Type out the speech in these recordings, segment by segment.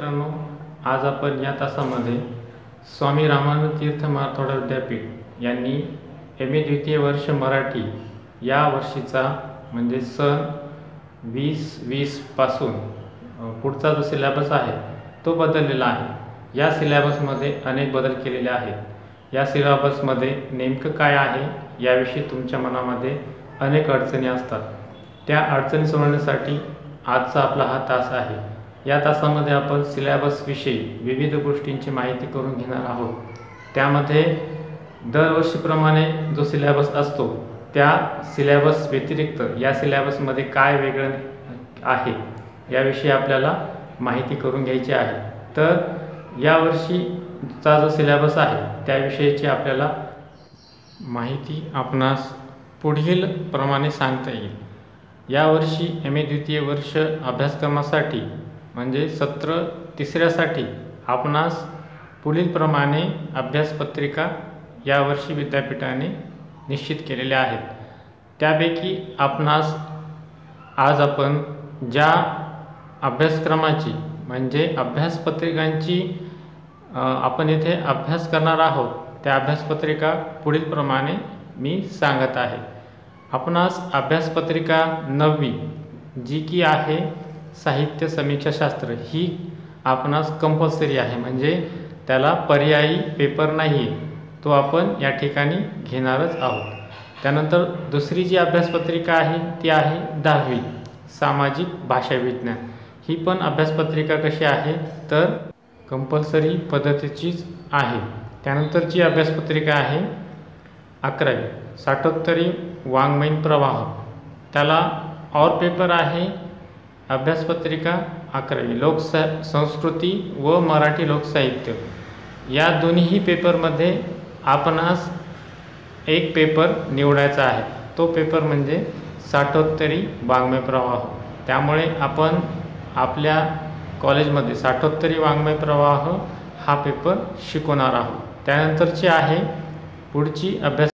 मित्रांनो, आज आपण या तासामध्ये स्वामी रामानंद तीर्थ मराठवाडा विद्यापीठ यांनी MA द्वितीय वर्ष मराठी या वर्षीचा म्हणजे सन 2020 पासून पुढचा जो सिलेबस आहे तो बदललेला आहे। या सिलेबसमध्ये अनेक बदल केलेले आहेत। या सिलेबसमध्ये नेमकं काय आहे याविषयी तुमच्या मनामध्ये अनेक अडचणी असतात। त्या अडचणी सोडवण्यासाठी आजचा आपला हा तास आहे। या तासामध्ये आपण सिलेबस विषयी विविध गोष्टींची माहिती करून घेणार आहोत। त्यामध्ये दरवर्षीप्रमाणे जो सिलेबस असतो त्या सिलेबस व्यतिरिक्त या सिलेबसमध्ये काय वेगळं आहे याविषयी आपल्याला माहिती करून घ्यायची आहे। तर यावर्षीचा जो सिलेबस आहे त्याविषयीची आपल्याला माहिती आपणास पुढील प्रमाणे सांगता येईल। यावर्षी MA द्वितीय वर्ष अभ्यासक्रमासाठी म्हणजे सत्र तिसऱ्यासाठी आपणास पुढील प्रमाणे अभ्यासपत्रिका यावर्षी विद्यापीठाने निश्चित केलेल्या आहेत। त्यापैकी आपणास आज आपण ज्या अभ्यासक्रमाची म्हणजे अभ्यासपत्रिकांची आपण इथे अभ्यास करणार आहोत त्या अभ्यासपत्रिका पुढील प्रमाणे मी सांगत आहे। आपणास अभ्यासपत्रिका 9वी जी की आहे साहित्य समीक्षाशास्त्र ही आपणास कंपल्सरी आहे, म्हणजे त्याला पर्यायी पेपर नाही आहे, तो आपण या ठिकाणी घेणारच आहोत। त्यानंतर दुसरी जी अभ्यासपत्रिका आहे ती आहे 10वी सामाजिक भाषा विज्ञान। ही पण अभ्यासपत्रिका कशी आहे तर कंपल्सरी पद्धतीचीच आहे। त्यानंतरची अभ्यासपत्रिका आहे 11वी साठोत्तरी वाङ्मयीन प्रवाह, त्याला और पेपर आहे अभ्यासपत्रिका 11वी संस्कृती व मराठी लोकसाहित्य। या दोन्ही पेपरमध्ये आपणास एक पेपर निवडायचा आहे, तो पेपर म्हणजे साठोत्तरी वाङ्मय प्रवाह। त्यामुळे आपण आपल्या कॉलेजमध्ये साठोत्तरी वाङ्मय प्रवाह हा पेपर शिकवणार आहोत। त्यानंतरची आहे पुढची अभ्यास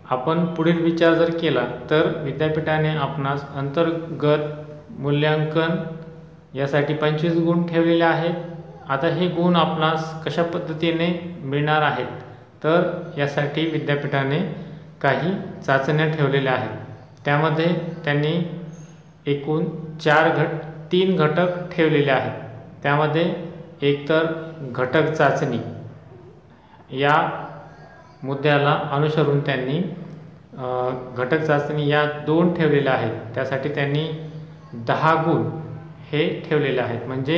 आपण पुढील विचार जर केला तर विद्यापीठाने आपणास अंतर्गत मूल्यांकन यासाठी 25 गुण ठेवलेले आहेत. आता हे गुण आपणास कशा पद्धतीने मिळणार आहेत, तर यासाठी विद्यापीठाने काही चाचण्या ठेवलेल्या आहेत. त्यामध्ये त्यांनी एकूण 3 घटक ठेवलेले आहेत. त्यामध्ये एकतर घटक चाचणी या मुद्द्याला अनुसरून त्यांनी घटक चाचणी या 2 ठेवलेल्या आहेत. त्यासाठी त्यांनी 10 गुण हे ठेवलेले आहेत. म्हणजे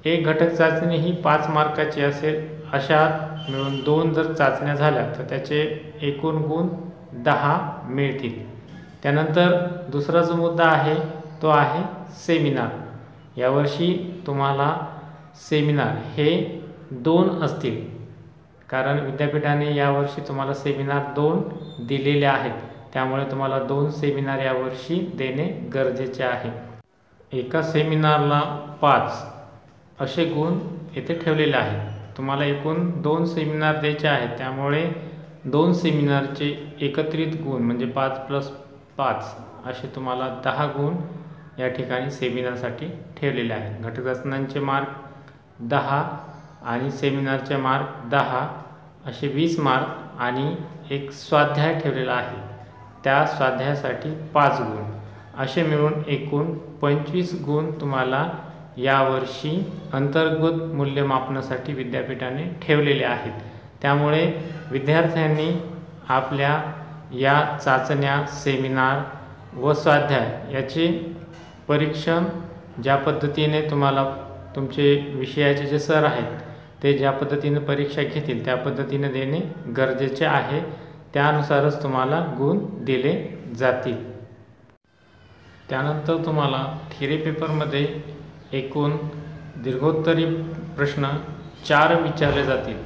एक घटक चाचणी ही 5 मार्काची असेल. अशा मिळून 2 जर चाचण्या झाल्या तर त्याचे एकूण गुण 10 मिळतील. त्यानंतर दुसरा जो मुद्दा आहे तो आहे सेमिनार. यावर्षी तुम्हाला सेमिनार हे 2 असतील, कारण विद्यापीठाने यावर्षी तुम्हाला सेमिनार 2 दिलेले आहेत. त्यामुळे तुम्हाला 2 सेमिनार यावर्षी देणे गरजेचे आहे. एका सेमिनारला 5 असे गुण येथे ठेवलेले आहेत. तुम्हाला एकूण 2 सेमिनार द्यायचे आहेत. त्यामुळे 2 सेमिनारचे एकत्रित गुण म्हणजे 5 + 5 असे तुम्हाला 10 गुण या ठिकाणी सेमिनारसाठी ठेवलेले आहेत. घटक चाचण्यांचे मार्क 10 आणि सेमिनारचे मार्क 10 असे 20 मार्क आणि एक स्वाध्याय ठेवलेला आहे. त्या स्वाध्यायासाठी 5 गुण असे मिळून एकूण 25 गुण तुम्हाला यावर्षी अंतर्गत मूल्यमापनासाठी विद्यापीठाने ठेवलेले आहेत. त्यामुळे विद्यार्थ्यांनी आपल्या या चाचण्या, सेमिनार व स्वाध्याय याचे परीक्षण ज्या पद्धतीने तुम्हाला तुमचे विषयाचे जे सर आहेत ते ज्या पद्धतीने परीक्षा घेतील त्या पद्धतीने देणे गरजेचे आहे. त्यानुसारच तुम्हाला गुण दिले जातील. त्यानंतर तुम्हाला थिअरी पेपरमध्ये एकूण दीर्घोत्तरी प्रश्न 4 विचारले जातील.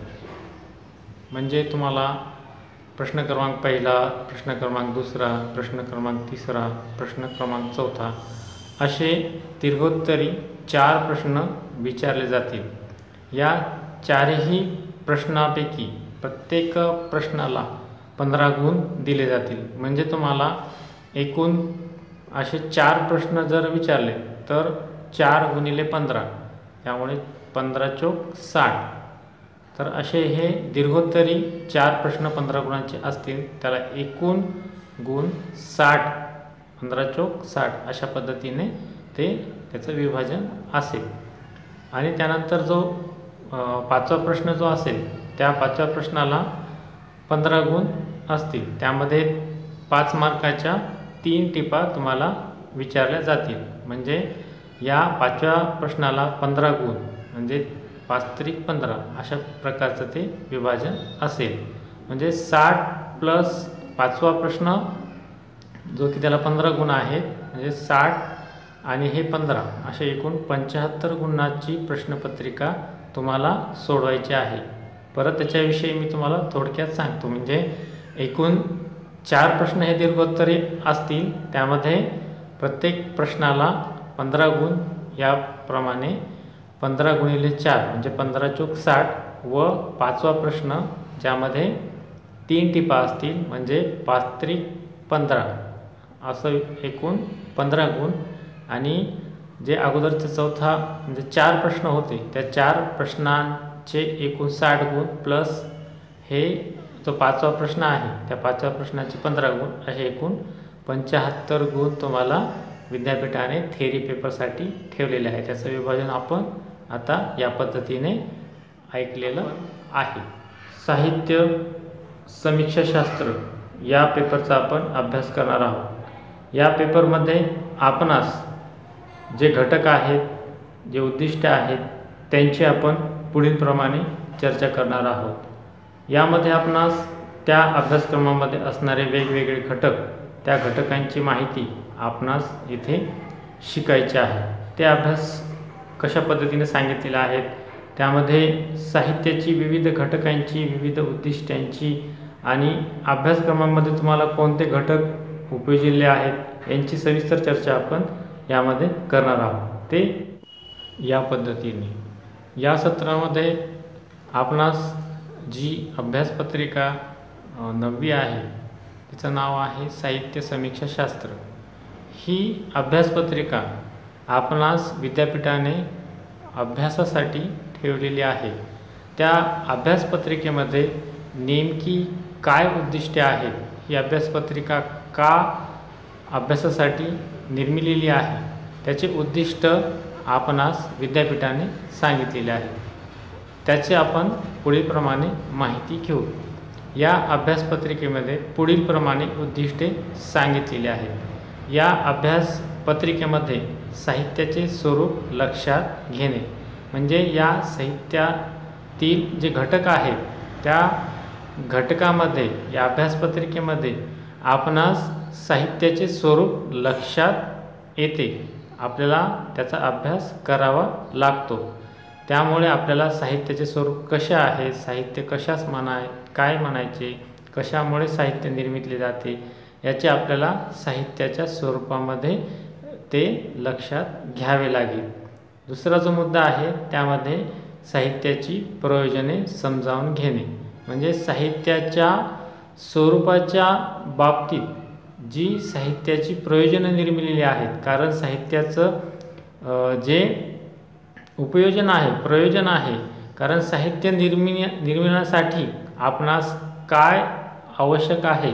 म्हणजे तुम्हाला प्रश्न क्रमांक 1, प्रश्न क्रमांक 2, प्रश्न क्रमांक 3, प्रश्न क्रमांक 4 असे दीर्घोत्तरी 4 प्रश्न विचारले जातील. या 4ही प्रश्नापैकी प्रत्येक प्रश्नाला 15 गुण दिले जातील. म्हणजे तुम्हाला एकूण असे 4 प्रश्न जर विचारले तर 4 × 15 त्यामुळे 15 चोक 60. तर असे हे दीर्घोत्तरी 4 प्रश्न 15 गुणांचे असतील. त्याला एकूण गुण 60, 15 चोक 60 अशा पद्धतीने त्याचं विभाजन असेल. आणि त्यानंतर जो 5वा प्रश्न जो असेल त्या 5व्या प्रश्नाला 15 गुण असतील. त्यामध्ये 5 मार्काच्या 3 टिपा तुम्हाला विचारल्या जातील. म्हणजे या 5व्या प्रश्नाला 15 गुण म्हणजे 5 × 15 अशा प्रकारचं ते विभाजन असेल. म्हणजे 60 + 5वा प्रश्न जो की त्याला 15 गुण आहेत म्हणजे 60 आणि हे 15 असे एकूण 75 गुणांची प्रश्नपत्रिका तुम्हाला सोडवायची आहे. परत त्याच्याविषयी मी तुम्हाला थोडक्यात सांगतो. म्हणजे एकूण 4 प्रश्न हे दीर्घोत्तरी असतील. त्यामध्ये प्रत्येक प्रश्नाला 15 गुण याप्रमाणे 15 × 4 म्हणजे 15 चोक 60 व 5वा प्रश्न ज्यामध्ये 3 टिपा असतील म्हणजे 5 × 15 असं एकूण 15 गुण. आणि जे अगोदरचे चौथा म्हणजे 4 प्रश्न होते त्या 4 प्रश्नांचे एकूण 60 गुण प्लस हे जो 5वा प्रश्न आहे त्या 5व्या प्रश्नाचे 15 गुण असे एकूण 75 गुण तुम्हाला विद्यापीठाने थिअरी पेपरसाठी ठेवलेले आहे. त्याचं विभाजन आपण आता या पद्धतीने ऐकलेलं आहे. साहित्य समीक्षाशास्त्र या पेपरचा आपण अभ्यास करणार आहोत. या पेपरमध्ये आपणास जे घटक आहेत, जे उद्दिष्ट आहेत त्यांची आपण पुढील प्रमाणे चर्चा करणार आहोत. यामध्ये आपणास त्या अभ्यासक्रमामध्ये असणारे वेगवेगळे घटक, त्या घटकांची माहिती आपणास इथे शिकायची आहे. ते अभ्यास कशा पद्धतीने सांगितलेले आहेत, त्यामध्ये साहित्याची विविध घटकांची, विविध उद्दिष्टांची आणि अभ्यासक्रमामध्ये तुम्हाला कोणते घटक उपयोजिले आहेत यांची सविस्तर चर्चा आपण यामध्ये करणार आहोत. ते या पद्धतीने या सत्रामध्ये आपणास जी अभ्यासपत्रिका 9वी आहे तिचं नाव आहे साहित्य समीक्षा शास्त्र। ही अभ्यासपत्रिका आपणास विद्यापीठाने अभ्यासासाठी ठेवलेली आहे। त्या अभ्यासपत्रिकेमध्ये नेमकी काय उद्दिष्टे आहेत, ही अभ्यासपत्रिका का अभ्यासासाठी निर्मिलेली आहे, त्याचे उद्दिष्ट आपणास विद्यापीठाने सांगितलेले आहे। त्याचे आपण पुढीलप्रमाणे माहिती घेऊ। या अभ्यासपत्रिकेमध्ये पुढीलप्रमाणे उद्दिष्टे सांगितलेली आहेत। या अभ्यासपत्रिकेमध्ये साहित्याचे स्वरूप लक्षात घेणे, म्हणजे या साहित्यातील जे घटक आहेत त्या घटकामध्ये या अभ्यासपत्रिकेमध्ये आपणास साहित्याचे स्वरूप लक्षात येते, आपल्याला त्याचा अभ्यास करावा लागतो। त्यामुळे आपल्याला साहित्याचे स्वरूप कसे आहे, साहित्य कशास काय म्हणायचे, कशामुळे साहित्य निर्मितले जाते, याचे आपल्याला साहित्याच्या स्वरूपामध्ये ते लक्षात घ्यावे लागेल। दुसरा जो मुद्दा आहे त्यामध्ये साहित्याची प्रयोजने समजावून घेणे, म्हणजे साहित्याच्या स्वरूपाच्या बाबतीत जी साहित्याची प्रयोजने निर्मिलेली आहेत, कारण साहित्याचं जे उपयोजन आहे, प्रयोजन आहे, कारण साहित्य निर्मिण्यासाठी आपणास काय आवश्यक आहे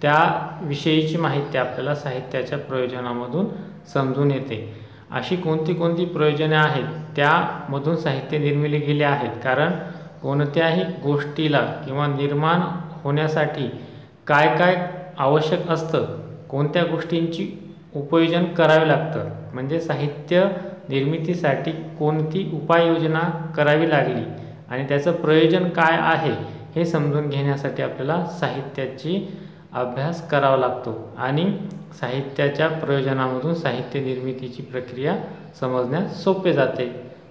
त्याविषयीची माहिती आपल्याला साहित्याच्या प्रयोजनामधून समजून येते। अशी कोणती प्रयोजने आहेत त्यामधून साहित्य निर्मिले गेले आहेत, कारण कोणत्याही गोष्टीला किंवा निर्माण होण्यासाठी काय आवश्यक असतं, कोणत्या गोष्टींची उपयोजन करावे लागतं, म्हणजे साहित्य निर्मितीसाठी कोणती उपाययोजना करावी लागली आणि त्याचं प्रयोजन काय आहे हे समजून घेण्यासाठी आपल्याला साहित्याची अभ्यास करावा लागतो आणि साहित्याच्या प्रयोजनामधून साहित्य निर्मितीची प्रक्रिया समजण्यास सोपे जाते।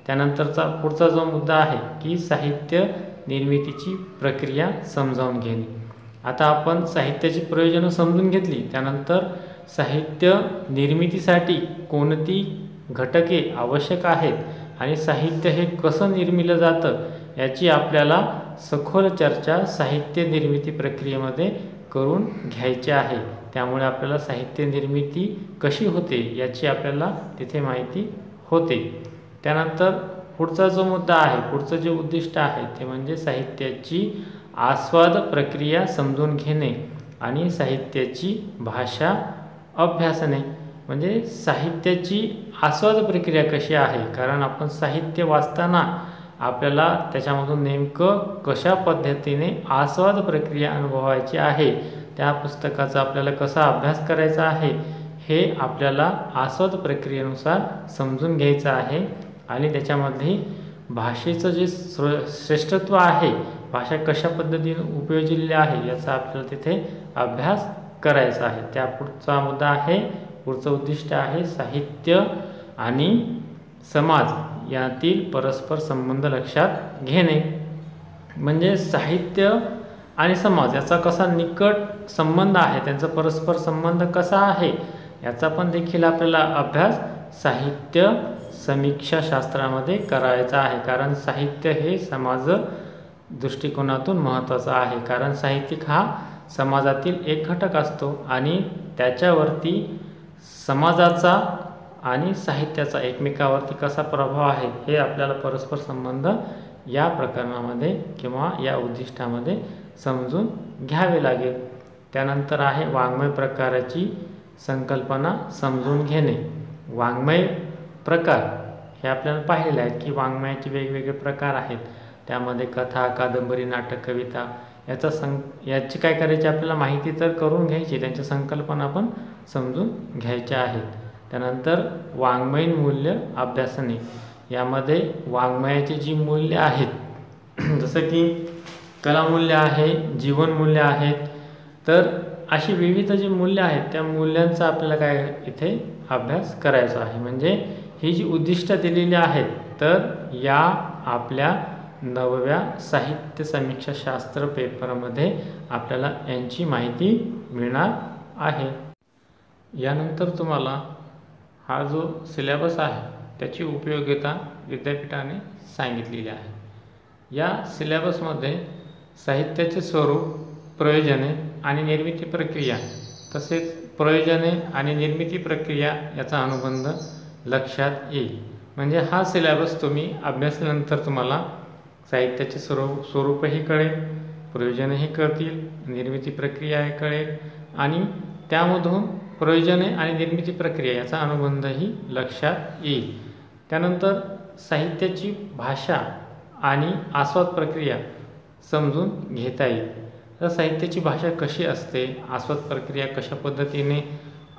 त्यानंतरचा पुढचा जो मुद्दा आहे की साहित्य निर्मितीची प्रक्रिया समजावून घेणे। आता आपण साहित्याची प्रयोजनं समजून घेतली, त्यानंतर साहित्य निर्मितीसाठी कोणती घटके आवश्यक आहेत आणि साहित्य हे कसं निर्मिलं जातं याची आपल्याला सखोल चर्चा साहित्य निर्मिती प्रक्रियेमध्ये करून घ्यायची आहे। त्यामुळे आपल्याला साहित्य निर्मिती कशी होते याची आपल्याला तिथे माहिती होते। त्यानंतर पुढचा जो मुद्दा आहे, पुढचं जे उद्दिष्ट आहे ते म्हणजे साहित्याची आस्वाद प्रक्रिया समजून घेणे आणि साहित्याची भाषा अभ्यासणे, म्हणजे साहित्याची आस्वाद प्रक्रिया कशी आहे, कारण आपण साहित्य वाचताना आपल्याला त्याच्यामधून नेमकं कशा पद्धतीने आस्वाद प्रक्रिया अनुभवायची आहे, त्या पुस्तकाचा आपल्याला कसा अभ्यास करायचा आहे हे आपल्याला आस्वाद प्रक्रियेनुसार समजून घ्यायचं आहे आणि त्याच्यामध्ये भाषेचं जे श्रेष्ठत्व आहे, भाषा कशा पद्धतीने उपयोजलेली आहे याचा आपल्याला तिथे अभ्यास करायचा आहे। त्या पुढचा मुद्दा आहे, पुढचं उद्दिष्ट आहे साहित्य आणि समाज यातील परस्पर संबंध लक्षात घेणे, म्हणजे साहित्य आणि समाज याचा कसा निकट संबंध आहे, त्यांचा परस्पर संबंध कसा आहे याचा पण देखील आपल्याला अभ्यास साहित्य समीक्षा शास्त्रामध्ये करायचा आहे। कारण साहित्य हे समाज दृष्टिकोनातून महत्त्वाचा आहे, कारण साहित्यिक हा समाजातील एक घटक असतो आणि त्याच्यावरती समाजाचा आणि साहित्याचा एकमेकावरती कसा प्रभाव आहे हे आपल्याला परस्पर संबंध या प्रकरणामध्ये किंवा या उद्दिष्टामध्ये समजून घ्यावे लागेल। त्यानंतर आहे वाङ्मय प्रकाराची संकल्पना समजून घेणे। वाङ्मय प्रकार हे आपल्याला पाहिलेले आहेत की वाङ्मयाचे वेगवेगळे प्रकार आहेत, त्यामध्ये कथा, कादंबरी, नाटक, कविता याची काय करायची आपल्याला माहिती तर करून घ्यायची, त्यांच्या संकल्पना पण समजून घ्यायच्या आहेत। त्यानंतर वाङ्मयीन मूल्य अभ्यासणे, यामध्ये वाङ्मयाची जी मूल्य आहेत जसं की कलामूल्य आहे, जीवनमूल्य आहेत, तर अशी विविध जी मूल्य आहेत त्या मूल्यांचा आपल्याला काय इथे अभ्यास करायचा आहे। म्हणजे ही जी उद्दिष्ट दिलेली आहेत तर या आपल्या 9व्या साहित्य समीक्षा शास्त्र पेपरमध्ये आपल्याला यांची माहिती मिळणार आहे। यानंतर तुम्हाला हा जो सिलेबस आहे त्याची उपयोगिता विद्यापीठाने सांगितलेली आहे। या सिलेबसमध्ये साहित्याचे स्वरूप, प्रयोजने, आणि निर्मिती प्रक्रिया तसेच प्रयोजने आणि निर्मिती प्रक्रिया याचा अनुबंध लक्षात येईल. म्हणजे हा सिलेबस तुम्ही अभ्यासल्यानंतर तुम्हाला साहित्याचे स्वरूपही कळेल, प्रयोजनही कळतील, निर्मिती प्रक्रिया कळेल आणि त्यामधून प्रयोजने आणि निर्मिती प्रक्रिया याचा अनुबंधही लक्षात येईल. त्यानंतर साहित्याची भाषा आणि आस्वाद प्रक्रिया समजून घेता येईल. तर साहित्याची भाषा कशी असते, आस्वाद प्रक्रिया कशा पद्धतीने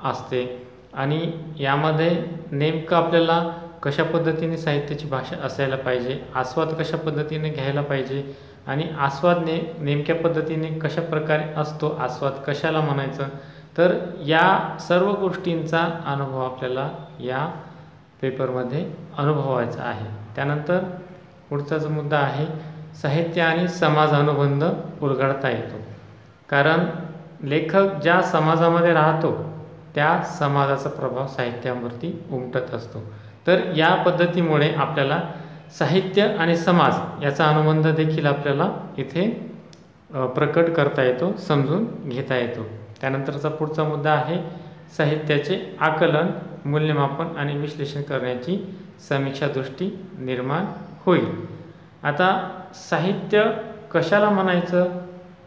असते आणि यामध्ये नेमकं आपल्याला कशा पद्धतीने साहित्याची भाषा असायला पाहिजे, आस्वाद कशा पद्धतीने घ्यायला पाहिजे आणि आस्वाद नेमक्या पद्धतीने कशा प्रकारे असतो, आस्वाद कशाला म्हणायचं, तर या सर्व गोष्टींचा अनुभव आपल्याला या पेपरमध्ये अनुभवायचा आहे. त्यानंतर पुढचा जो मुद्दा आहे, साहित्य आणि समाज अनुबंध उलगडता येतो. कारण लेखक ज्या समाजामध्ये राहतो त्या समाजाचा प्रभाव साहित्यावरती उमटत असतो. तर या पद्धतीमुळे आपल्याला साहित्य आणि समाज याचा अनुबंध देखील आपल्याला इथे प्रकट करता येतो, समजून घेता येतो. त्यानंतरचा पुढचा मुद्दा आहे, साहित्याचे आकलन, मूल्यमापन आणि विश्लेषण करण्याची समीक्षा दृष्टी निर्माण होईल. आता साहित्य कशाला म्हणायचं,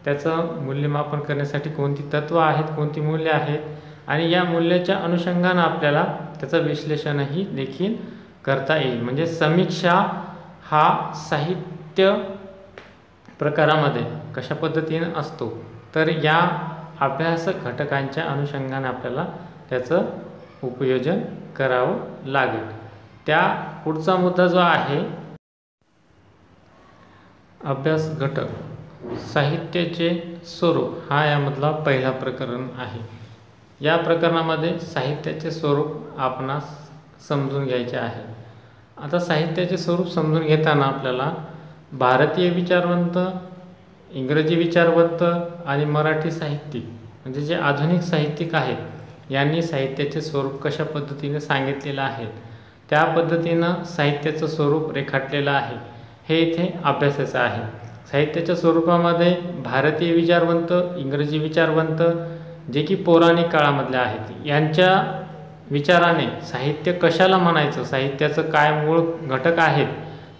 त्याचं मूल्यमापन करण्यासाठी कोणती तत्त्व आहेत, कोणती मूल्य आहेत आणि या मूल्याच्या अनुषंगानं आपल्याला त्याचं विश्लेषणही देखील करता येईल. म्हणजे समीक्षा हा साहित्य प्रकारामध्ये कशा पद्धतीने असतो, तर या अभ्यास घटकांच्या अनुषंगाने आपल्याला त्याचं उपयोजन करावं लागेल. त्या पुढचा मुद्दा जो आहे, अभ्यास घटक, साहित्याचे स्वरूप, हा यामधला पहिला प्रकरण आहे. या प्रकरणामध्ये साहित्याचे स्वरूप आपणास समजून घ्यायचे आहे. आता साहित्याचे स्वरूप समजून घेताना आपल्याला भारतीय विचारवंत, इंग्रजी विचारवंत आणि मराठी साहित्यिक म्हणजे जे आधुनिक साहित्यिक आहेत यांनी साहित्याचे स्वरूप कशा पद्धतीने सांगितलेलं आहे, त्या पद्धतीनं साहित्याचं स्वरूप रेखाटलेलं आहे, हे इथे अभ्यासाचं आहे. साहित्याच्या स्वरूपामध्ये भारतीय विचारवंत, इंग्रजी विचारवंत जे की पौराणिक काळामधले आहेत यांच्या विचाराने साहित्य कशाला म्हणायचं, साहित्याचं काय मूळ घटक आहेत,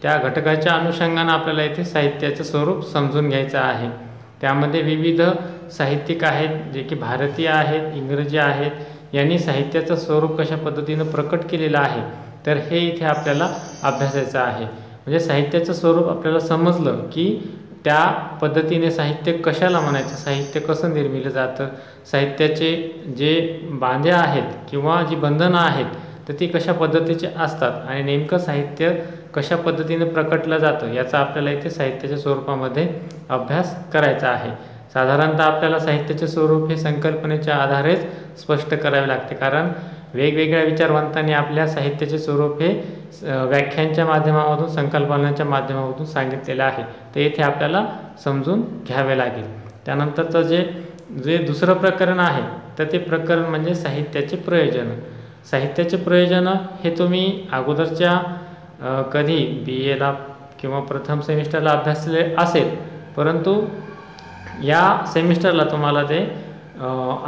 त्या घटकाच्या अनुषंगानं आपल्याला इथे साहित्याचं स्वरूप समजून घ्यायचं आहे. त्यामध्ये विविध साहित्यिक आहेत जे की भारतीय आहेत, इंग्रजी आहेत, यांनी साहित्याचं स्वरूप कशा पद्धतीनं प्रकट केलेलं आहे, तर हे इथे आपल्याला अभ्यासायचं आहे. म्हणजे साहित्याचं स्वरूप आपल्याला समजलं की त्या पद्धतीने साहित्य कशाला म्हणायचं, साहित्य कसं निर्मिलं जातं, साहित्याचे जे बांधे आहेत किंवा जी बंधनं आहेत तर ती कशा पद्धतीचे असतात आणि नेमकं साहित्य कशा पद्धतीने प्रकटलं जातं याचा आपल्याला इथे साहित्याच्या स्वरूपामध्ये अभ्यास करायचा आहे. साधारणतः आपल्याला साहित्याचे स्वरूप हे संकल्पनेच्या आधारेच स्पष्ट करावे लागते, कारण वेगवेगळ्या विचारवंतांनी आपल्या साहित्याचे स्वरूप हे व्याख्यांच्या माध्यमामधून, संकल्पनांच्या माध्यमातून सांगितलेलं आहे. तर येथे आपल्याला समजून घ्यावे लागेल. त्यानंतरचं जे दुसरं प्रकरण आहे तर ते प्रकरण म्हणजे साहित्याचे प्रयोजन. साहित्याचे प्रयोजन हे तुम्ही अगोदरच्या कधी BAला किंवा प्रथम सेमिस्टरला अभ्यासले असेल, परंतु या सेमिस्टरला तुम्हाला ते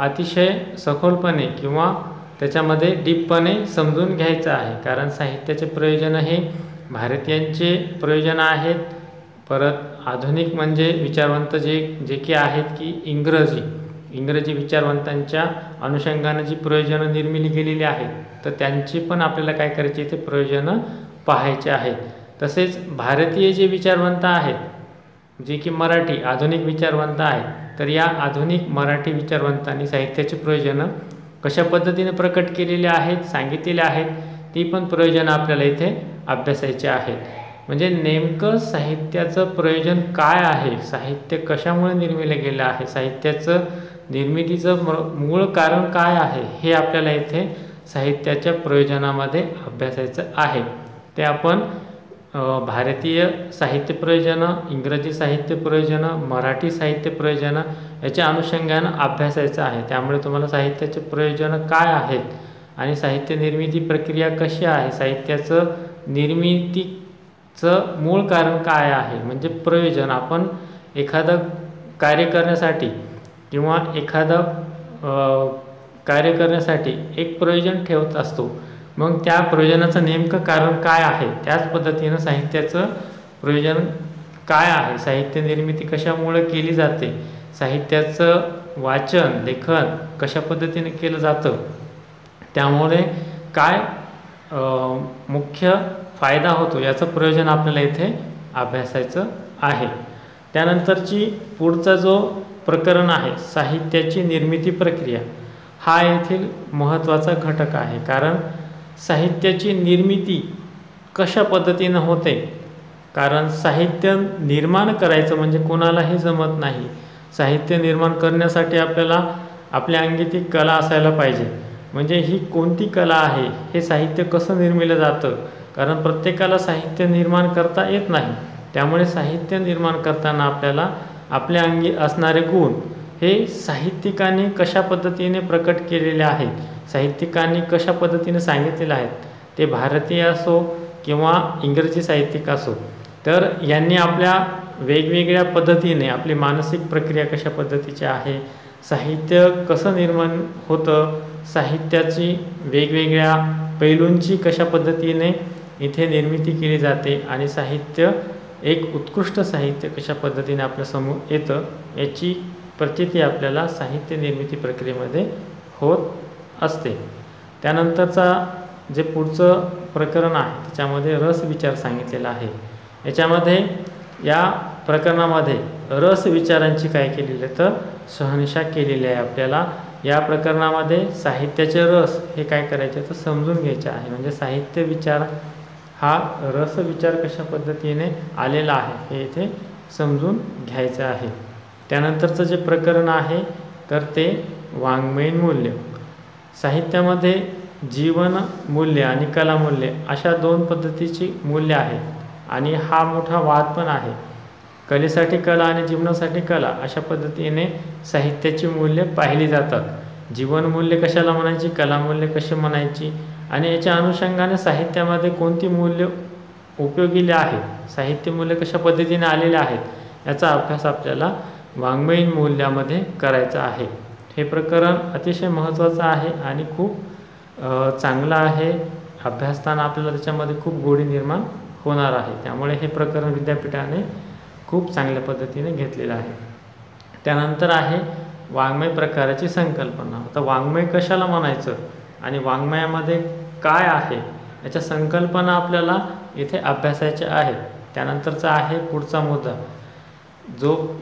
अतिशय सखोलपणे किंवा त्याच्यामध्ये डीपपणे समजून घ्यायचं आहे. कारण साहित्याचे प्रयोजन हे भारतीयांचे प्रयोजन आहेत, परत आधुनिक म्हणजे विचारवंत जे की आहेत की इंग्रजी विचारवंतांच्या अनुषंगानं जी प्रयोजनं निर्मिली गेलेली आहेत तर त्यांची पण आपल्याला काय करायची ते प्रयोजनं पाहायचे आहेत. तसेच भारतीय जे विचारवंत आहेत जे की मराठी आधुनिक विचारवंत आहेत, तर या आधुनिक मराठी विचारवंतांनी साहित्याची प्रयोजनं कशा पद्धतीने प्रकट केलेले आहेत, सांगितलेले आहेत, ती पण प्रयोजनं आपल्याला इथे अभ्यासायची आहेत. म्हणजे नेमकं साहित्याचं प्रयोजन काय आहे, साहित्य कशामुळे निर्मिलं गेलं आहे, साहित्याचं निर्मितीचं मूळ कारण काय आहे, हे आपल्याला इथे साहित्याच्या प्रयोजनामध्ये अभ्यासायचं आहे. ते आपण भारतीय साहित्य प्रयोजनं, इंग्रजी साहित्य प्रयोजनं, मराठी साहित्य प्रयोजनं याच्या अनुषंगानं अभ्यासायचं आहे. त्यामुळे तुम्हाला साहित्याचे प्रयोजनं काय आहेत आणि साहित्य निर्मिती प्रक्रिया कशी आहे, साहित्याचं निर्मितीचं मूळ कारण काय आहे, म्हणजे प्रयोजन. आपण एखादं कार्य करण्यासाठी किंवा एखादं कार्य करण्यासाठी एक प्रयोजन ठेवत असतो. मग त्या प्रयोजनाचं नेमकं कारण काय आहे, त्याच पद्धतीनं साहित्याचं प्रयोजन काय आहे, साहित्य निर्मिती कशामुळे केली जाते, साहित्याचं वाचन लेखन कशा पद्धतीने केलं जातं, त्यामुळे काय मुख्य फायदा होतो याचं प्रयोजन आपल्याला इथे अभ्यासायचं आहे. त्यानंतरची पुढचा जो प्रकरण आहे साहित्याची निर्मिती प्रक्रिया, हा येथील महत्त्वाचा घटक आहे. कारण साहित्याची निर्मिती कशा पद्धतीनं होते, कारण साहित्य निर्माण करायचं म्हणजे कोणालाही जमत नाही. साहित्य निर्माण करण्यासाठी आपल्याला आपल्या अंगी ती कला असायला पाहिजे. म्हणजे ही कोणती कला आहे, हे साहित्य कसं निर्मिलं जातं, कारण प्रत्येकाला साहित्य निर्माण करता येत नाही. त्यामुळे साहित्य निर्माण करताना आपल्याला आपल्या अंगी असणारे गुण हे साहित्यिकांनी कशा पद्धतीने प्रकट केलेले आहेत, साहित्यिकांनी कशा पद्धतीने सांगितलेले आहेत, ते भारतीय असो किंवा इंग्रजी साहित्यिक असो, तर यांनी आपल्या वेगवेगळ्या पद्धतीने आपली मानसिक प्रक्रिया कशा पद्धतीची आहे, साहित्य कसं निर्माण होतं, साहित्याची वेगवेगळ्या पैलूंची कशा पद्धतीने इथे निर्मिती केली जाते आणि साहित्य एक उत्कृष्ट साहित्य कशा पद्धतीने आपल्यासमोर येतं, याची प्रचिती आपल्याला साहित्य निर्मिती प्रक्रियेमध्ये होत असते. त्यानंतरचा जे पुढचं प्रकरण आहे त्याच्यामध्ये रस विचार सांगितलेला आहे. याच्यामध्ये या प्रकरणामध्ये रस विचारांची काय केलेली आहे तर शहानिशा केलेली आहे. आपल्याला या प्रकरणामध्ये साहित्याचे रस हे काय करायचे तर समजून घ्यायचे आहे. म्हणजे साहित्य विचार हा रस विचार कशा पद्धतीने आलेला आहे हे इथे समजून घ्यायचं आहे. त्यानंतरचं जे प्रकरण आहे तर ते वाङ्मयीन मूल्य. साहित्यामध्ये जीवन मूल्य आणि कलामूल्य अशा दोन पद्धतीची मूल्य आहेत आणि हा मोठा वाद पण आहे. कलेसाठी कला आणि जीवनासाठी कला अशा पद्धतीने साहित्याची मूल्य पाहिली जातात. जीवनमूल्य कशाला म्हणायची, कलामूल्य कशी म्हणायची आणि याच्या अनुषंगाने साहित्यामध्ये कोणती मूल्य उपयोगीले आहे, साहित्य मूल्य कशा पद्धतीने आलेले आहेत याचा अभ्यास आपल्याला वाङ्मयीन मूल्यामध्ये करायचा आहे. हे प्रकरण अतिशय महत्त्वाचं आहे आणि खूप चांगलं आहे. अभ्यासताना आपल्याला त्याच्यामध्ये खूप गोडी निर्माण होणार आहे. त्यामुळे हे प्रकरण विद्यापीठाने खूप चांगल्या पद्धतीने घेतलेलं आहे. त्यानंतर आहे वाङ्मय प्रकाराची संकल्पना. आता वाङ्मय कशाला म्हणायचं आणि वाङ्मयामध्ये काय आहे याच्या संकल्पना आपल्याला इथे अभ्यासायच्या आहेत. त्यानंतरचा आहे पुढचा मुद्दा,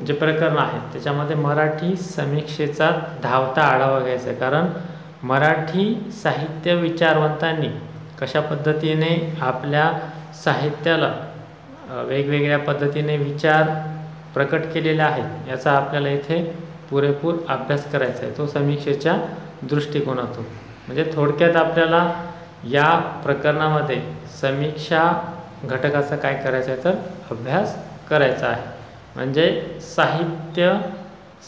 जे प्रकरण आहे त्याच्यामध्ये मराठी समीक्षेचा धावता आढावा घ्यायचा आहे. कारण मराठी साहित्य विचारवंतांनी कशा पद्धतीने आपल्या साहित्याला वेगवेगळ्या पद्धतीने विचार प्रकट केलेले आहेत याचा आपल्याला इथे पुरेपूर अभ्यास करायचा आहे, तो समीक्षेच्या दृष्टिकोनातून. म्हणजे थोडक्यात आपल्याला या प्रकरणामध्ये समीक्षा घटकाचा काय करायचा आहे तर अभ्यास करायचा आहे. म्हणजे साहित्य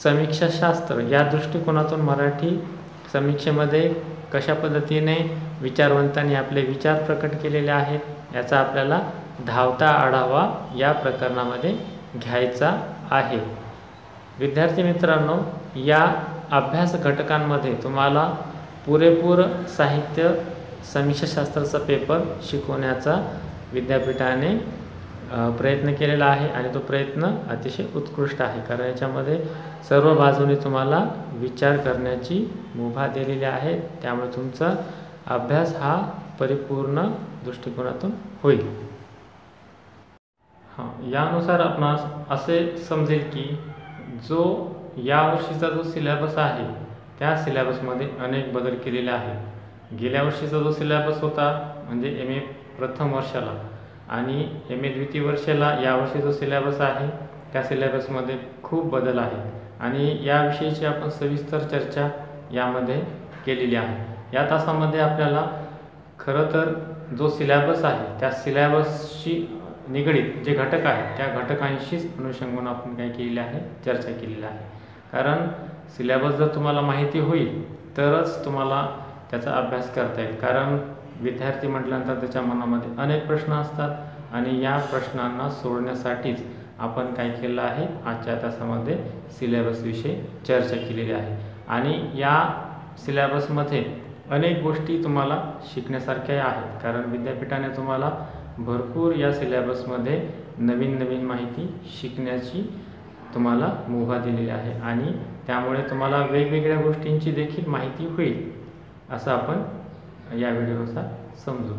समीक्षाशास्त्र या दृष्टिकोनातून मराठी समीक्षेमध्ये कशा पद्धतीने विचारवंतांनी आपले विचार प्रकट केलेले आहेत याचा आपल्याला धावता आढावा या प्रकरणामध्ये घ्यायचा आहे. विद्यार्थी मित्रांनो, या अभ्यास घटकांमध्ये तुम्हाला पुरेपूर साहित्य समीक्षाशास्त्राचा पेपर शिकवण्याचा विद्यापीठाने प्रयत्न केलेला आहे आणि तो प्रयत्न अतिशय उत्कृष्ट आहे. कारण याच्यामध्ये सर्व बाजूने तुम्हाला विचार करण्याची मुभा दिलेली आहे. त्यामुळे तुमचा अभ्यास हा परिपूर्ण दृष्टिकोनातून होईल. यानुसार आपणास असे समजेल की जो यावर्षीचा जो सिलेबस आहे त्या सिलेबसमध्ये अनेक बदल केलेले आहेत. गेल्या वर्षीचा जो सिलेबस होता म्हणजे MA प्रथम वर्षाला आणि MA द्वितीय वर्षाला यावर्षी जो सिलेबस आहे त्या सिलेबसमध्ये खूप बदल आहे आणि याविषयीची आपण सविस्तर चर्चा यामध्ये केलेली आहे. या तासामध्ये आपल्याला खरं तर जो सिलेबस आहे त्या सिलेबसशी निगडीत जे घटक आहेत त्या घटकांशीच अनुषंगाने आपण काय केलेले आहे चर्चा केलेली आहे. कारण सिलेबस जर तुम्हाला माहिती होईल तरच तुम्हाला त्याचा अभ्यास करता येईल. कारण विद्यार्थी म्हटल्यानंतर त्याच्या मनामध्ये अनेक प्रश्न असतात आणि या प्रश्नांना सोडवण्यासाठीच आपण काय केलं आहे, आजच्या तासामध्ये सिलेबसविषयी चर्चा केलेली आहे. आणि या सिलेबसमध्ये अनेक गोष्टी तुम्हाला शिकण्यासारख्या आहेत, कारण विद्यापीठाने तुम्हाला भरपूर या सिलेबसमध्ये नवीन नवीन माहिती शिकण्याची तुम्हाला मुभा दिलेली आहे आणि त्यामुळे तुम्हाला वेगवेगळ्या गोष्टींची देखील माहिती होईल, असं आपण या व्हिडिओनुसार समजू.